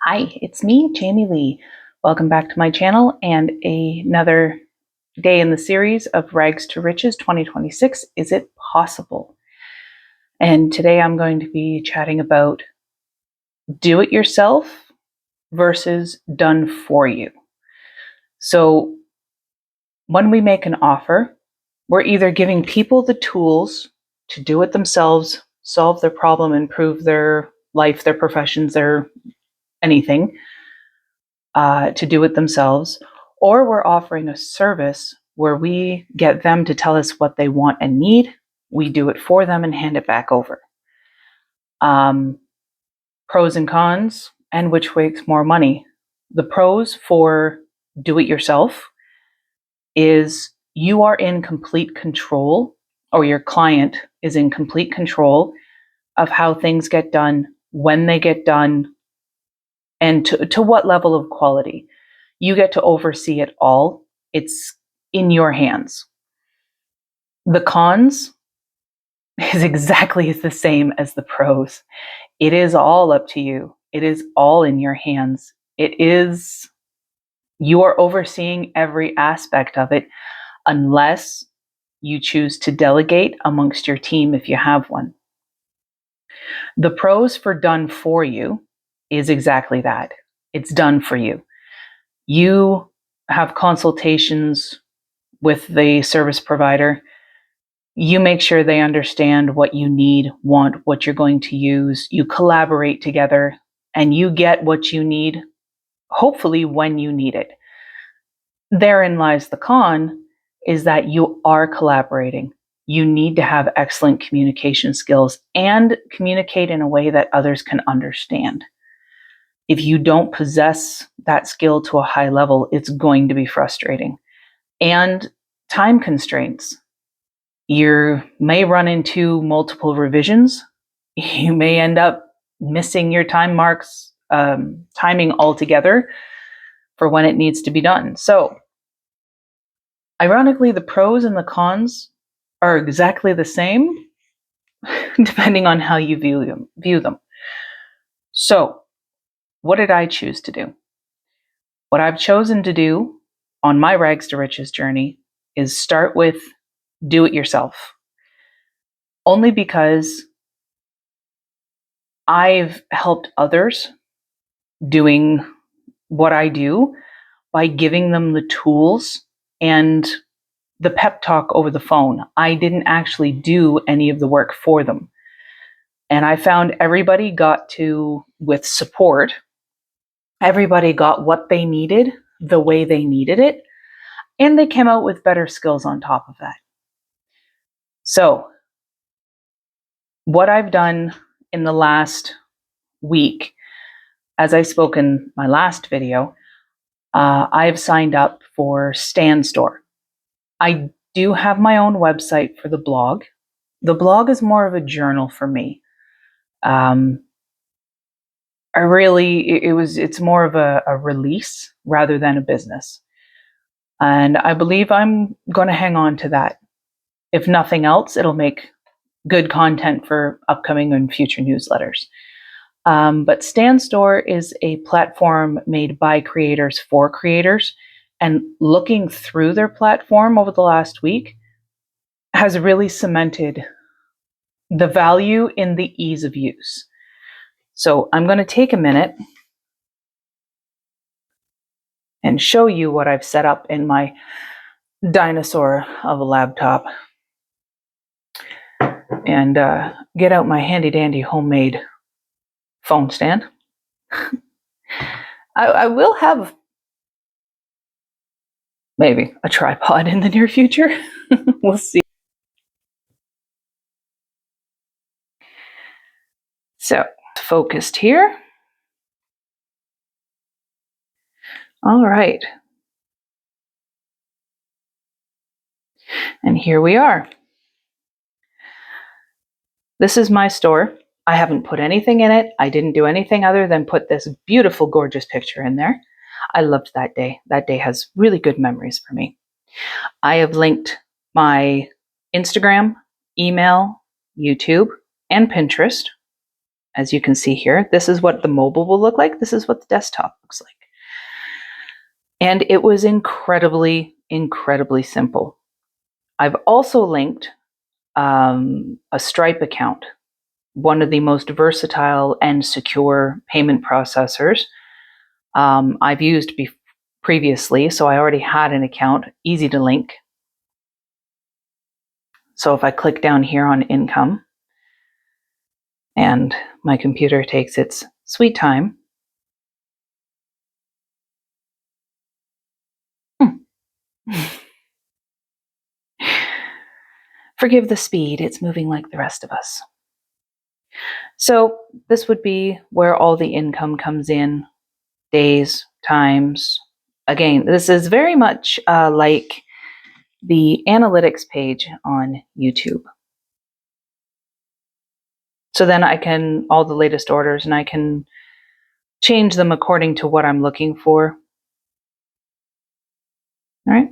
Hi, it's me, Jamie Lee. Welcome back to my channel and another day in the series of Rags to Riches 2026. Is it possible? And today I'm going to be chatting about do it yourself versus done for you. So when we make an offer, we're either giving people the tools to do it themselves, solve their problem, improve their life, their professions, their anything, to do it themselves, or we're offering a service where we get them to tell us what they want and need. We do it for them and hand it back over. Pros and cons, and which makes more money. The pros for do it yourself is you are in complete control, or your client is in complete control of how things get done, when they get done, and to what level of quality. You get to oversee it all. It's in your hands. The cons is exactly the same as the pros. It is all up to you. It is all in your hands. You are overseeing every aspect of it unless you choose to delegate amongst your team if you have one. The pros for done for you is exactly that. It's done for you. You have consultations with the service provider. You make sure they understand what you need, want, what you're going to use. You collaborate together and you get what you need, hopefully when you need it. Therein lies the con, is that you are collaborating. You need to have excellent communication skills and communicate in a way that others can understand. If you don't possess that skill to a high level, it's going to be frustrating. And time constraints. You may run into multiple revisions. You may end up missing your time marks, timing altogether for when it needs to be done. So, ironically, the pros and the cons are exactly the same, depending on how you view them. So, what did I choose to do? What I've chosen to do on my Rags to Riches journey is start with do it yourself. Only because I've helped others doing what I do by giving them the tools and the pep talk over the phone. I didn't actually do any of the work for them. And I found everybody got to, with support, everybody got what they needed the way they needed it. And they came out with better skills on top of that. So, what I've done in the last week, as I spoke in my last video, I've signed up for StanStore. I do have my own website for the blog. The blog is more of a journal for me. It's more of a release rather than a business. And I believe I'm going to hang on to that. If nothing else, it'll make good content for upcoming and future newsletters. But StanStore is a platform made by creators for creators. And looking through their platform over the last week has really cemented the value in the ease of use. So I'm going to take a minute and show you what I've set up in my dinosaur of a laptop. And get out my handy dandy homemade phone stand. I will have maybe a tripod in the near future. We'll see. So, focused here. All right. And here we are. This is my store. I haven't put anything in it. I didn't do anything other than put this beautiful, gorgeous picture in there. I loved that day. That day has really good memories for me. I have linked my Instagram, email, YouTube, and Pinterest. as you can see here. This is what the mobile will look like. This is what the desktop looks like. And it was incredibly, incredibly simple. I've also linked a Stripe account, one of the most versatile and secure payment processors I've used previously, so I already had an account, easy to link. So if I click down here on income, and my computer takes its sweet time. Forgive the speed, it's moving like the rest of us. So this would be where all the income comes in, days, times. Again, this is very much like the analytics page on YouTube. So then I can, all the latest orders, and I can change them according to what I'm looking for. All right.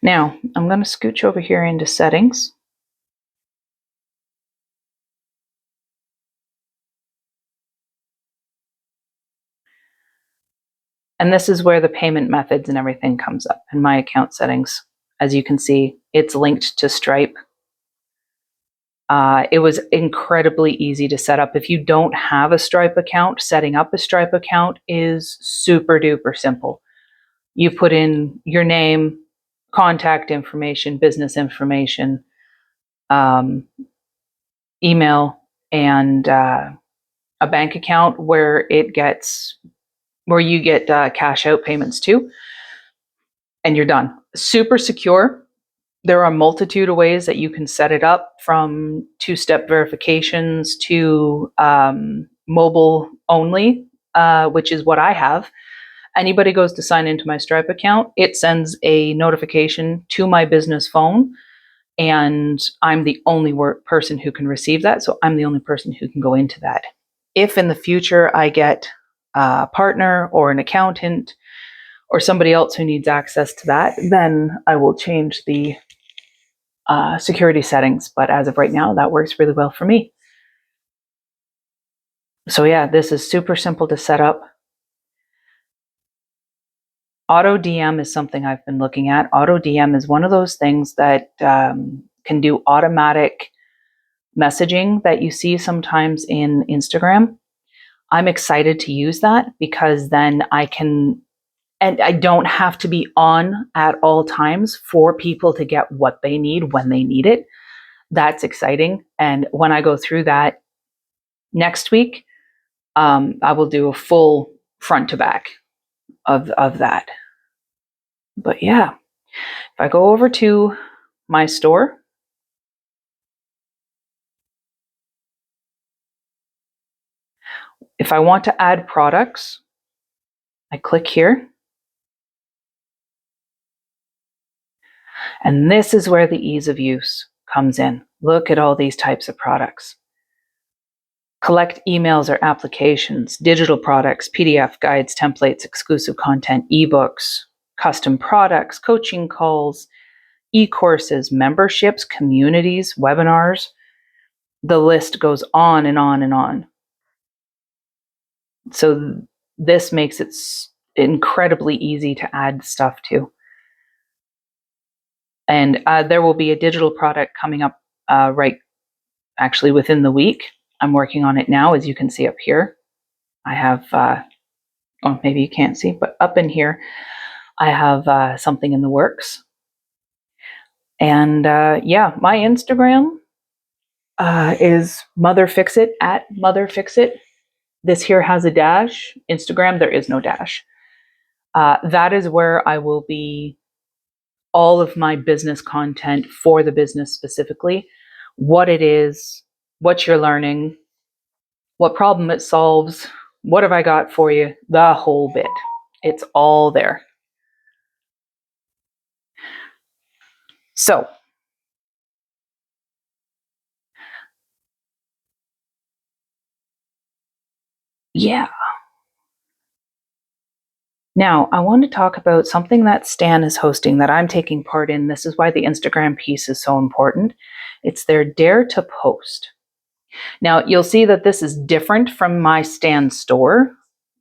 Now, I'm going to scooch over here into settings. And this is where the payment methods and everything comes up in my account settings. As you can see, it's linked to Stripe. It was incredibly easy to set up. If you don't have a Stripe account, setting up a Stripe account is super duper simple. You put in your name, contact information, business information, email, and a bank account where you get cash out payments to, and you're done. Super secure. There are a multitude of ways that you can set it up, from two-step verifications to mobile only, which is what I have. Anybody goes to sign into my Stripe account, it sends a notification to my business phone, and I'm the only person who can receive that. So I'm the only person who can go into that. If in the future I get a partner or an accountant or somebody else who needs access to that, then I will change the security settings. But as of right now, that works really well for me. So yeah, this is super simple to set up. Auto DM is something I've been looking at. Auto DM is one of those things that can do automatic messaging that you see sometimes in Instagram. I'm excited to use that because then I can, and I don't have to be on at all times for people to get what they need when they need it. That's exciting. And when I go through that next week, I will do a full front to back of that. But yeah, if I go over to my store, if I want to add products, I click here. And this is where the ease of use comes in. Look at all these types of products. Collect emails or applications, digital products, PDF guides, templates, exclusive content, ebooks, custom products, coaching calls, e-courses, memberships, communities, webinars. The list goes on and on and on. So this makes it incredibly easy to add stuff to. And there will be a digital product coming up actually within the week. I'm working on it now, as you can see up here. I have, maybe you can't see, but up in here, I have something in the works. And yeah, my Instagram is MotherFixit, at MotherFixit. This here has a dash. Instagram, there is no dash. That is where I will be all of my business content for the business specifically, what it is, what you're learning, what problem it solves, what have I got for you, the whole bit. It's all there. So, yeah. Now, I want to talk about something that Stan is hosting that I'm taking part in. This is why the Instagram piece is so important. It's their Dare to Post. Now, you'll see that this is different from my Stan store.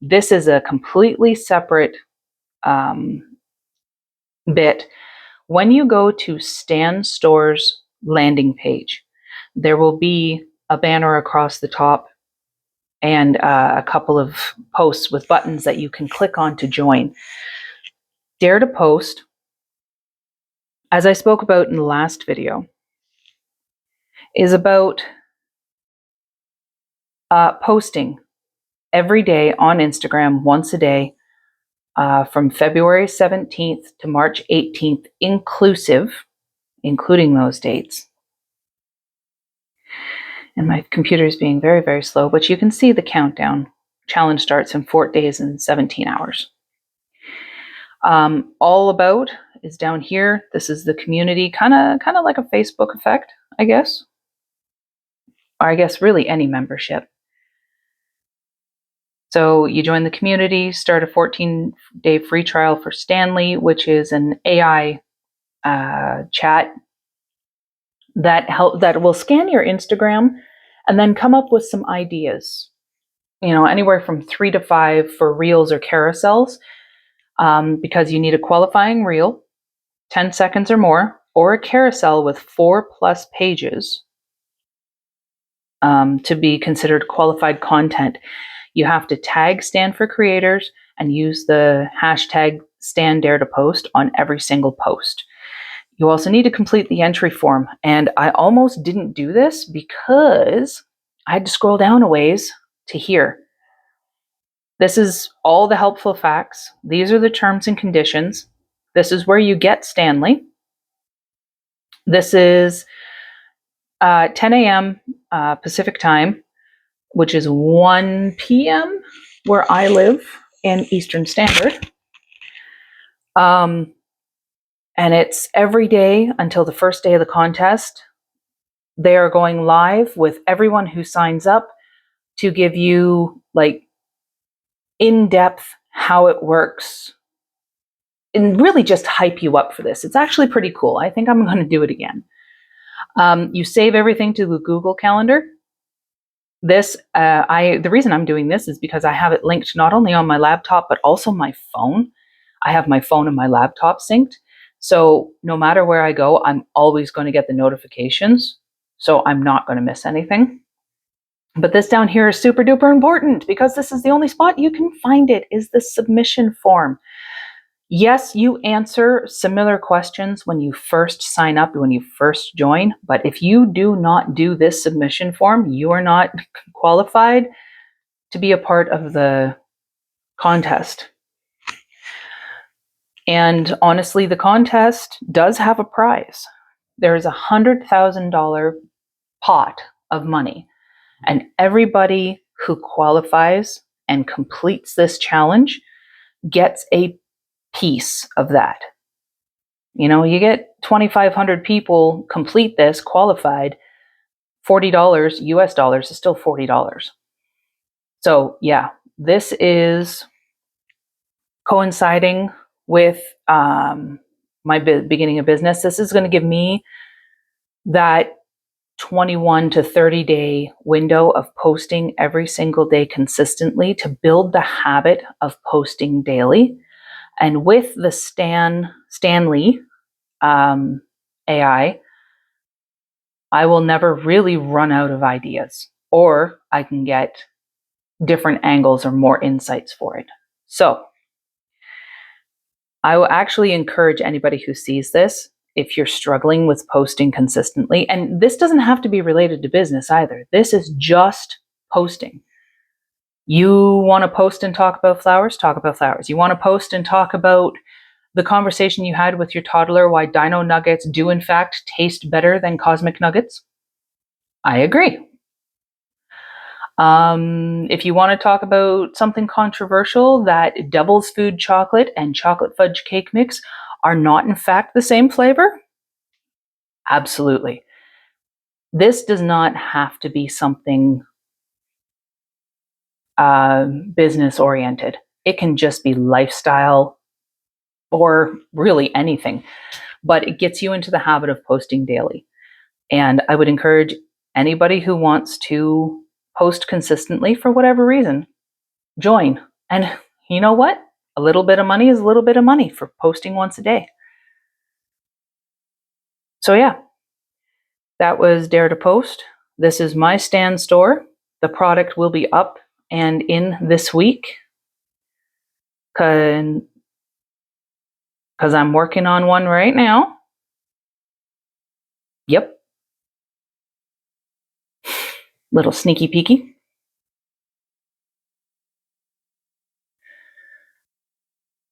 This is a completely separate bit. When you go to Stan Store's landing page, there will be a banner across the top and a couple of posts with buttons that you can click on to join. Dare to Post, as I spoke about in the last video, is about posting every day on Instagram, once a day, from February 17th to March 18th, including those dates. And my computer is being very, very slow, but you can see the countdown. Challenge starts in 4 days and 17 hours. All About is down here. This is the community, kind of like a Facebook effect, I guess. Or I guess really any membership. So you join the community, start a 14-day free trial for Stanly, which is an AI chat that will scan your Instagram and then come up with some ideas. Anywhere from 3 to 5 for reels or carousels, because you need a qualifying reel, 10 seconds or more, or a carousel with 4+ pages to be considered qualified content. You have to tag Stan for Creators and use the hashtag #StanDareToPost on every single post. You also need to complete the entry form. And I almost didn't do this because I had to scroll down a ways to here. This is all the helpful facts. These are the terms and conditions. This is where you get Stanly. This is 10 a.m. Pacific time, which is 1 p.m. where I live in Eastern Standard. And it's every day until the first day of the contest. They are going live with everyone who signs up to give you in-depth how it works and really just hype you up for this. It's actually pretty cool. I think I'm going to do it again. You save everything to the Google Calendar. The reason I'm doing this is because I have it linked not only on my laptop, but also my phone. I have my phone and my laptop synced. So no matter where I go, I'm always going to get the notifications. So I'm not going to miss anything. But this down here is super duper important because this is the only spot you can find it, is the submission form. Yes, you answer similar questions when you first sign up, when you first join, but if you do not do this submission form, you are not qualified to be a part of the contest. And honestly, the contest does have a prize. There is a $100,000 pot of money, and everybody who qualifies and completes this challenge gets a piece of that. You get 2,500 people complete this, qualified, $40 US dollars is still $40. So yeah, this is coinciding with my beginning of business. This is going to give me that 21 to 30 day window of posting every single day consistently to build the habit of posting daily. And with the Stanly AI, I will never really run out of ideas, or I can get different angles or more insights for it. So I will actually encourage anybody who sees this, if you're struggling with posting consistently, and this doesn't have to be related to business either. This is just posting. You want to post and talk about flowers? Talk about flowers. You want to post and talk about the conversation you had with your toddler, why Dino Nuggets do in fact taste better than Cosmic Nuggets? I agree. If you want to talk about something controversial, that Devil's Food chocolate and chocolate fudge cake mix are not in fact the same flavor? Absolutely. This does not have to be something business oriented. It can just be lifestyle or really anything, but it gets you into the habit of posting daily. And I would encourage anybody who wants to post consistently for whatever reason, join. And you know what? A little bit of money is a little bit of money for posting once a day. So yeah, that was Dare to Post. This is my Stan Store. The product will be up and in this week because I'm working on one right now. Yep. Little sneaky peeky.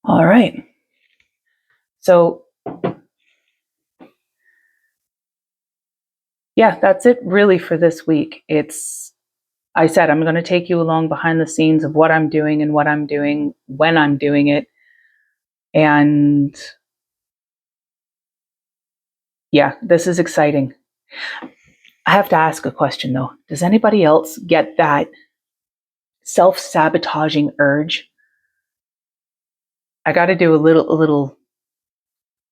All right. So yeah, that's it really for this week. I said I'm going to take you along behind the scenes of what I'm doing and what I'm doing when I'm doing it. And yeah, this is exciting. I have to ask a question though. Does anybody else get that self-sabotaging urge? I got to do a little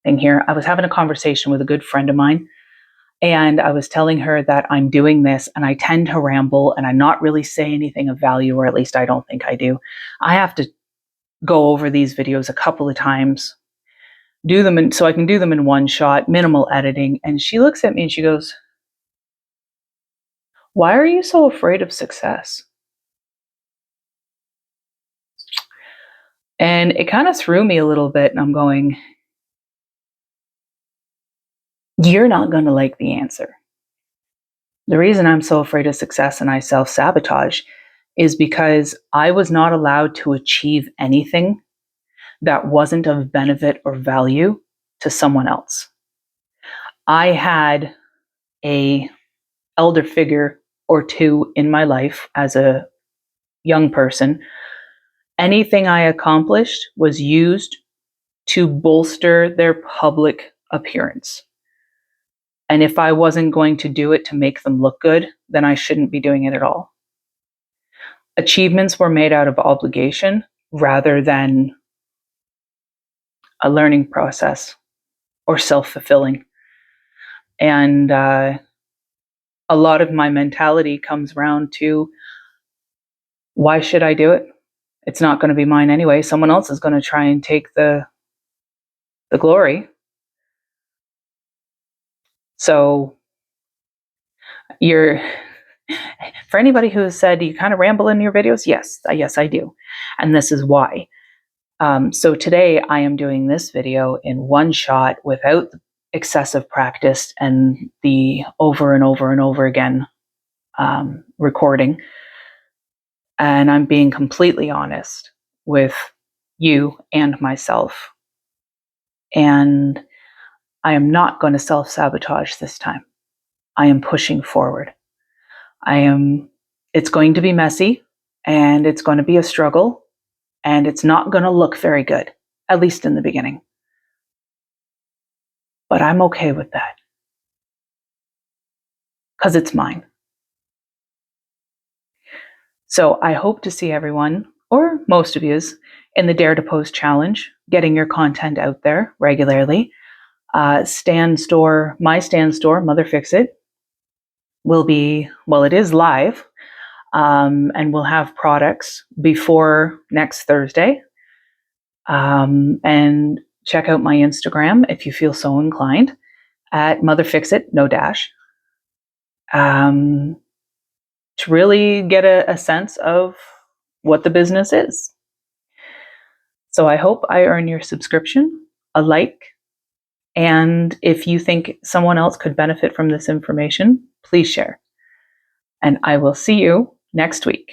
thing here. I was having a conversation with a good friend of mine, and I was telling her that I'm doing this and I tend to ramble and I not really say anything of value, or at least I don't think I do. I have to go over these videos a couple of times, do them so I can do them in one shot, minimal editing. And she looks at me and she goes, "Why are you so afraid of success?" And it kind of threw me a little bit, and I'm going, you're not going to like the answer. The reason I'm so afraid of success and I self-sabotage is because I was not allowed to achieve anything that wasn't of benefit or value to someone else. I had a elder figure or two in my life as a young person. Anything I accomplished was used to bolster their public appearance. And if I wasn't going to do it to make them look good, then I shouldn't be doing it at all. Achievements were made out of obligation rather than a learning process or self-fulfilling. And a lot of my mentality comes around to, why should I do it? It's not going to be mine anyway. Someone else is going to try and take the glory. So for anybody who has said you kind of ramble in your videos, yes, I do. And this is why. So today I am doing this video in one shot without excessive practice and the over and over and over again recording. And I'm being completely honest with you and myself. And I am not going to self-sabotage this time. I am pushing forward. It's going to be messy and it's going to be a struggle and it's not going to look very good, at least in the beginning. But I'm okay with that because it's mine. So I hope to see everyone, or most of yous, in the Dare to Post challenge, getting your content out there regularly. Stan Store, my Stan Store, Mother Fix It, will be, well, it is live, and we'll have products before next Thursday. And check out my Instagram if you feel so inclined at Mother Fix It, no dash, to really get a sense of what the business is. So I hope I earn your subscription, a like, and if you think someone else could benefit from this information, please share. And I will see you next week.